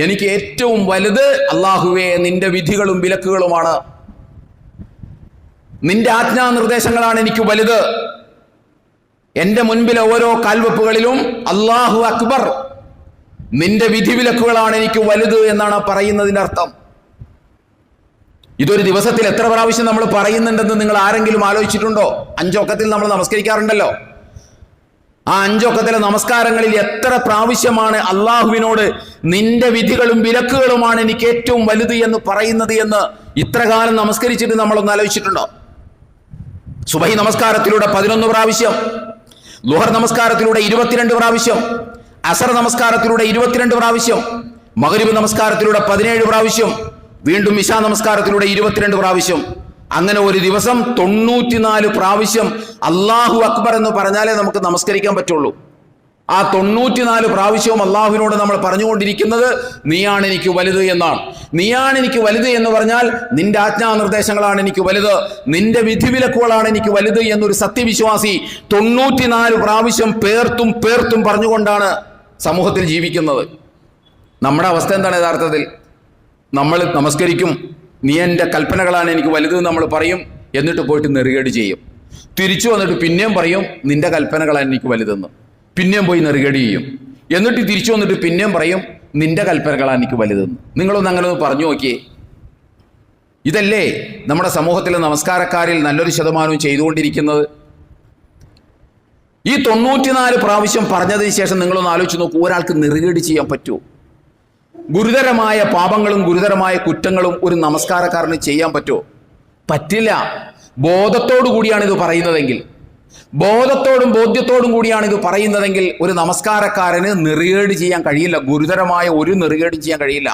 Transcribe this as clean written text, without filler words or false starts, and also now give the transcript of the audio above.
എനിക്ക് ഏറ്റവും വലുത് അല്ലാഹുവേ നിന്റെ വിധികളും വിലക്കുകളുമാണ്, നിന്റെ ആജ്ഞാനിർദ്ദേശങ്ങളാണ് എനിക്ക് വലുത്. എൻ്റെ മുൻപിലെ ഓരോ കാൽവെപ്പുകളിലും അല്ലാഹു അക്ബർ, നിന്റെ വിധിവിലക്കുകളാണ് എനിക്ക് വലുത് എന്നാണ് പറയുന്നതിൻ്റെ അർത്ഥം. ഇതൊരു ദിവസത്തിൽ എത്ര പ്രാവശ്യം നമ്മൾ പറയുന്നുണ്ടെന്ന് നിങ്ങൾ ആരെങ്കിലും ആലോചിച്ചിട്ടുണ്ടോ? 5 വഖത്തിൽ നമ്മൾ നമസ്കരിക്കാറുണ്ടല്ലോ. ആ 5 വഖത്തിലെ നമസ്കാരങ്ങളിൽ എത്ര പ്രാവശ്യമാണ് അള്ളാഹുവിനോട് നിന്റെ വിധികളും വിലക്കുകളുമാണ് എനിക്ക് ഏറ്റവും വലുത് എന്ന് പറയുന്നത് എന്ന് ഇത്ര കാലം നമസ്കരിച്ചിട്ട് നമ്മളൊന്ന് ആലോചിച്ചിട്ടുണ്ടോ? സുബഹി നമസ്കാരത്തിലൂടെ 11 പ്രാവശ്യം, ളുഹർ നമസ്കാരത്തിലൂടെ 22 പ്രാവശ്യം, അസർ നമസ്കാരത്തിലൂടെ 22 പ്രാവശ്യം, മഗ്രിബ് നമസ്കാരത്തിലൂടെ 17 പ്രാവശ്യം, വീണ്ടും ഇശാ നമസ്കാരത്തിലൂടെ 22 പ്രാവശ്യം. അങ്ങനെ ഒരു ദിവസം 94 പ്രാവശ്യം അല്ലാഹു അക്ബർ എന്ന് പറഞ്ഞാലേ നമുക്ക് നമസ്കരിക്കാൻ പറ്റുള്ളൂ. ആ 94 പ്രാവശ്യവും അള്ളാഹുവിനോട് നമ്മൾ പറഞ്ഞുകൊണ്ടിരിക്കുന്നത് നീയാണ് എനിക്ക് വലുത് എന്നാണ്. നീയാണ് എനിക്ക് വലുത് എന്ന് പറഞ്ഞാൽ നിന്റെ ആജ്ഞാനിർദ്ദേശങ്ങളാണ് എനിക്ക് വലുത്, നിന്റെ വിധിവിലക്കുകളാണ് എനിക്ക് വലുത് എന്നൊരു സത്യവിശ്വാസി 94 പ്രാവശ്യം പേർത്തും പേർത്തും പറഞ്ഞുകൊണ്ടാണ് സമൂഹത്തിൽ ജീവിക്കുന്നത്. നമ്മുടെ അവസ്ഥ എന്താണ് യഥാർത്ഥത്തിൽ? നമ്മൾ നമസ്കരിക്കും, നീ എൻ്റെ കൽപ്പനകളാണ് എനിക്ക് വലുത് നമ്മൾ പറയും, എന്നിട്ട് പോയിട്ട് നെറുകേട് ചെയ്യും. തിരിച്ചു വന്നിട്ട് പിന്നെയും പറയും നിന്റെ കൽപ്പനകളാണ് എനിക്ക് വലുതെന്ന്, പിന്നെയും പോയി നെറുകേട് ചെയ്യും. എന്നിട്ട് തിരിച്ചു വന്നിട്ട് പിന്നെയും പറയും നിന്റെ കൽപ്പനകളാണ് എനിക്ക് വലുതെന്ന്. നിങ്ങളൊന്ന് അങ്ങനെ ഒന്ന് പറഞ്ഞു നോക്കിയേ. ഇതല്ലേ നമ്മുടെ സമൂഹത്തിലെ നമസ്കാരക്കാരിൽ നല്ലൊരു ശതമാനവും ചെയ്തുകൊണ്ടിരിക്കുന്നത്? ഈ 94 പ്രാവശ്യം പറഞ്ഞതിന് ശേഷം നിങ്ങളൊന്ന് ആലോചിച്ച് നോക്കൂ, ഒരാൾക്ക് നെറുകേട് ചെയ്യാൻ പറ്റുമോ? ഗുരുതരമായ പാപങ്ങളും ഗുരുതരമായ കുറ്റങ്ങളും ഒരു നമസ്കാരക്കാരന് ചെയ്യാൻ പറ്റുമോ? പറ്റില്ല. ബോധത്തോടു കൂടിയാണ് ഇത് പറയുന്നതെങ്കിൽ, ബോധത്തോടും ബോധ്യത്തോടും കൂടിയാണ് ഇത് പറയുന്നതെങ്കിൽ ഒരു നമസ്കാരക്കാരന് നെറുകേട് ചെയ്യാൻ കഴിയില്ല. ഗുരുതരമായ ഒരു നെറുകേടും ചെയ്യാൻ കഴിയില്ല.